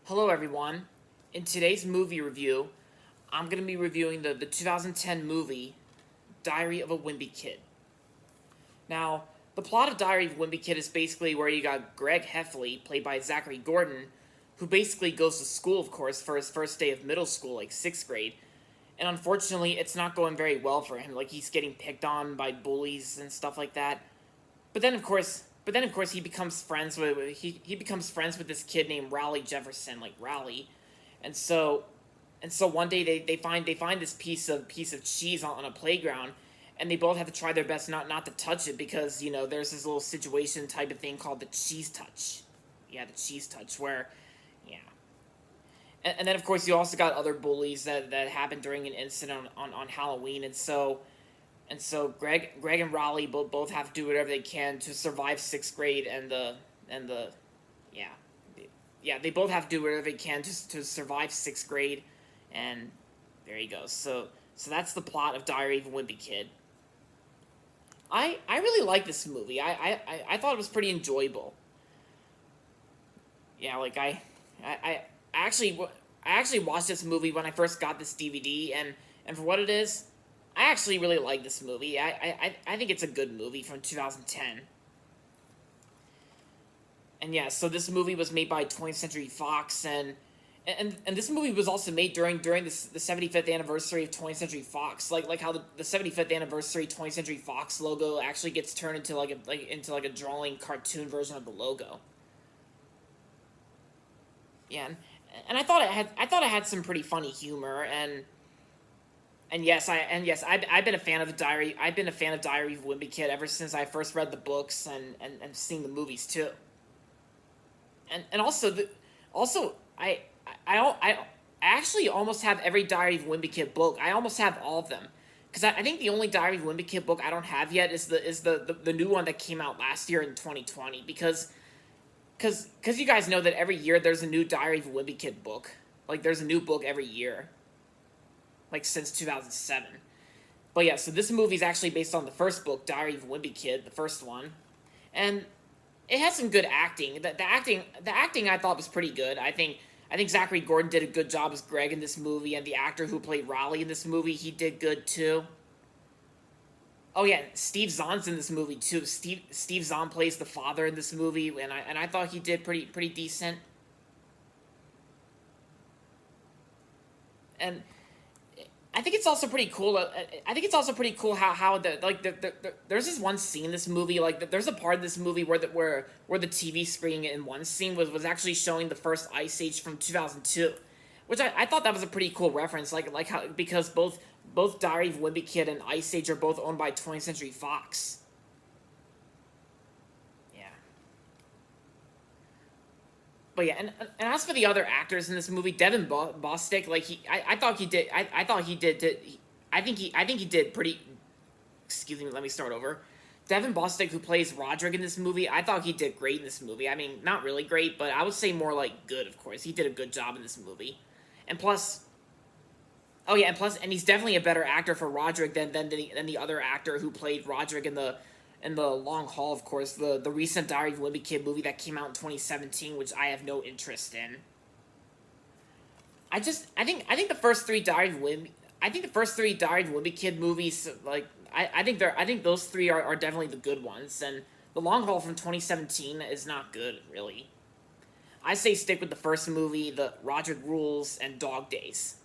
Hello everyone. In today's movie review, I'm going to be reviewing the 2010 movie Diary of a Wimpy Kid. Now, the plot of Diary of a Wimpy Kid is basically where you got Greg Heffley, played by Zachary Gordon, who basically goes to school, of course, for his first day of middle school, like 6th grade. And unfortunately, it's not going very well for him. Like, he's getting picked on by bullies and stuff like that. But then of course he becomes friends with he becomes friends with this kid named Raleigh Jefferson, like Raleigh. And so one day they find this piece of cheese on a playground, and they both have to try their best not to touch it because, there's this little situation type of thing called the cheese touch. Yeah, the cheese touch where, yeah. And then of course you also got other bullies that happened during an incident on Halloween. And so Greg and Raleigh both have to do whatever they can to survive 6th grade, and the yeah they both have to do whatever they can to survive 6th grade, and there you go. So that's the plot of Diary of a Wimpy Kid. I really like this movie. I thought it was pretty enjoyable. Yeah, like I actually I actually watched this movie when I first got this DVD, and for what it is, I actually really like this movie. I think it's a good movie from 2010. And yeah, so this movie was made by 20th Century Fox, and this movie was also made during this the 75th anniversary of 20th Century Fox. Like how the 75th anniversary 20th Century Fox logo actually gets turned into like a drawing cartoon version of the logo. Yeah, and I thought it had some pretty funny humor, and yes, I've been a fan of the Diary. I've been a fan of Diary of a Wimpy Kid ever since I first read the books and seen the movies too. And also I actually almost have every Diary of a Wimpy Kid book. I almost have all of them, because I think the only Diary of a Wimpy Kid book I don't have yet is the new one that came out last year in 2020. Because you guys know that every year there's a new Diary of a Wimpy Kid book. Like, there's a new book every year, like since 2007. But yeah, so this movie is actually based on the first book, Diary of a Wimpy Kid, the first one, and it has some good acting. The acting I thought was pretty good. I think Zachary Gordon did a good job as Greg in this movie, and the actor who played Raleigh in this movie, he did good too. Oh yeah, Steve Zahn's in this movie too. Steve Zahn plays the father in this movie, and I thought he did pretty decent. And I think it's also pretty cool. I think it's also pretty cool how there's this one scene in this movie, like there's a part of this movie where the TV screen in one scene was actually showing the first Ice Age from 2002, which I thought that was a pretty cool reference, like how, because both Diary of Wimpy Kid and Ice Age are both owned by 20th Century Fox. Yeah. But yeah, and as for the other actors in this movie, Devin Bostic, like I thought he did, I thought he did, I think he did pretty. Excuse me, let me start over. Devin Bostic, who plays Roderick in this movie, I thought he did great in this movie. I mean, not really great, but I would say more like good. Of course, he did a good job in this movie, and plus, oh yeah, and he's definitely a better actor for Roderick than the other actor who played Roderick in the Long Haul, of course, the recent Diary of a Wimpy Kid movie that came out in 2017, which I have no interest in. I think the first three Diary of Wimpy I think the first three Diary of a Wimpy Kid movies, like I think those three are definitely the good ones, and the Long Haul from 2017 is not good really. I say stick with the first movie, the Roderick Rules, and Dog Days.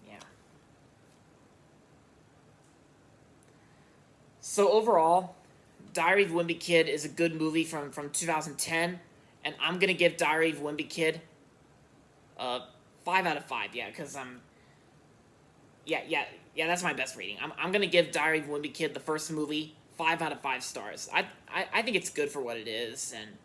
Yeah. So overall, Diary of a Wimpy Kid is a good movie from 2010, and I'm gonna give Diary of a Wimpy Kid 5 out of 5. Yeah, because yeah, that's my best rating. I'm gonna give Diary of a Wimpy Kid, the first movie, 5 out of 5 stars. I think it's good for what it is, and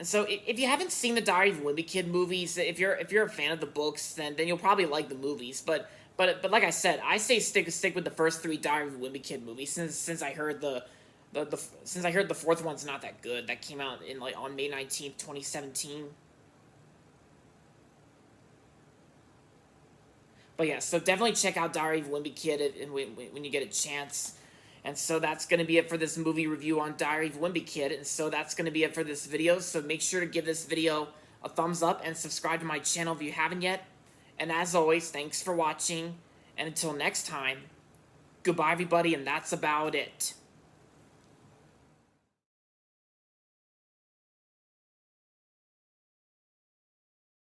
so if you haven't seen the Diary of a Wimpy Kid movies, if you're a fan of the books, then you'll probably like the movies. But like I said, I say stick with the first three Diary of a Wimpy Kid movies, since I heard since I heard the fourth one's not that good. That came out in like on May 19th, 2017. But yeah, so definitely check out Diary of a Wimpy Kid when you get a chance. And so that's going to be it for this movie review on Diary of a Wimpy Kid. And so that's going to be it for this video. So make sure to give this video a thumbs up and subscribe to my channel if you haven't yet. And as always, thanks for watching, and until next time, goodbye everybody, and that's about it.